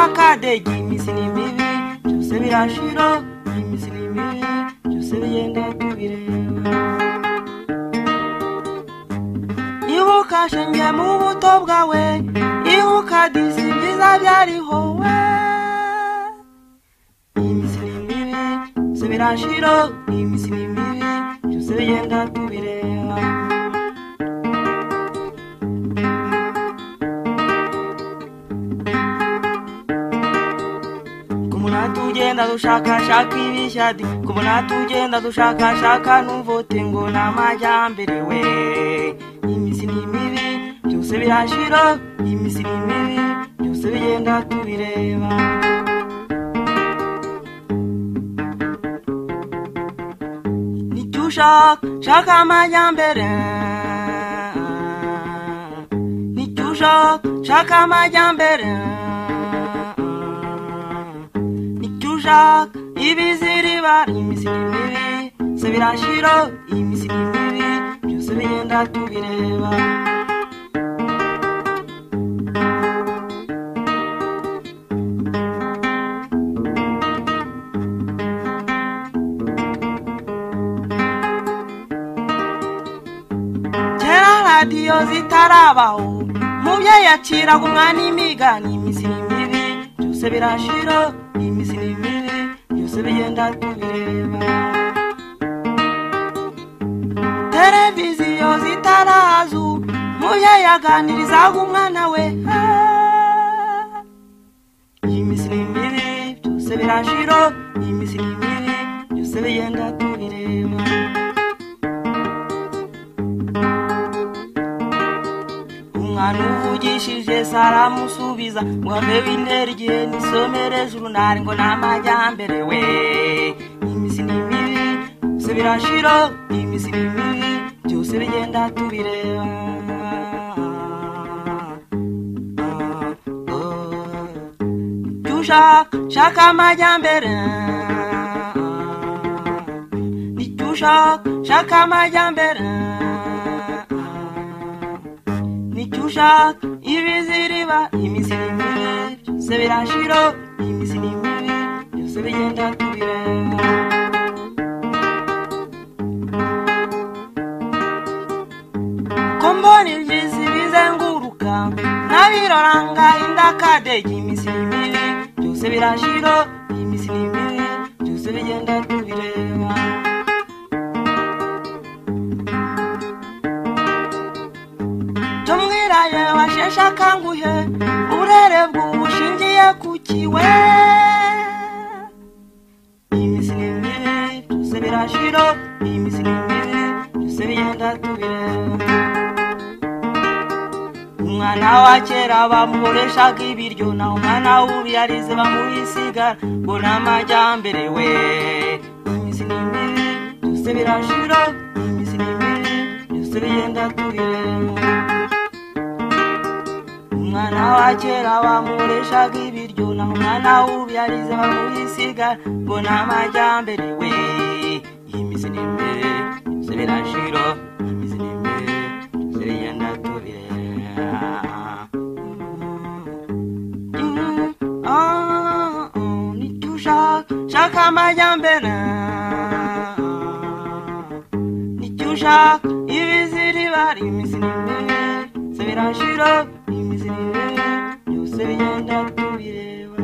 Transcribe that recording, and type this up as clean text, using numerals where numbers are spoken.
ndakadege iminsi ni mibi byose birashira iminsi ni mibi byose bigenda tubireba ibuka shenge mu buto bwawe ibuka disi byiza byariho we iminsi ni mibi byose birashira iminsi ni mibi byose bigenda tubireba tugenda dushakashaka ibishyadi kubona tugenda dushakashaka n'uvote ngo n'amajyambere we iminsi ni mibi byose birashira iminsi ni mibi byose bigenda tubireba nicyushaka amajyambere nicyushaka amajyambere ibiziriba iminsi ni mibi se birashira iminsi ni mibi byose bigenda tubireba kera radiyo zitarabaho mubyeyi yaciraga umwana imigani iminsi ni mibi byose birashira iminsi ni mibi byose bigenda tubireba televiziyo zitarazu mubyeyi yaganirizaga umwana we iminsi ni mibi byose birashira iminsi ni mibi byose bigenda tubireba umwana uvugishije saramusubiza ngo ave wintera igihe nisomere jurunari ngo n'amajyambere we iminsi ni mibi byose birashira iminsi ni mibi byose bigenda tubireba nicyushaka amajyambere nicyushaka amajyambere nicyushaka ibiziriba iminsi ni mibi byose birashira iminsi ni mibi byose bigenda tubireba ko mbona ibyizi bizenguruka nabiroranga indakadege iminsi ni mibi byose birashira iminsi ni mibi byose bigenda tubireba tumwiraye washeshe akanguhe uburere bw'ubushingiye ku kiwe iminsi ni mibi byose birashira iminsi ni mibi byose bigenda tubireba umwana wa kera bamuhoreshaga ibiryo naho umwana w'ubu yarize bamuhisigara ngo n'amajyambere we iminsi ni mibi byose birashira iminsi ni mibi byose bigenda tubireba umwana wa kera bamuhoreshaga ibiryo naho umwana w'ubu yarize bamuhisigara ngo n'amajyambere we iminsi ni mibi byose birashira iminsi ni mibi byose bigenda tubireba nicyushaka amajyambere nicyushaka ibiziriba iminsi ni mibi byose birashira iminsi ni mibi byose bigenda tubireba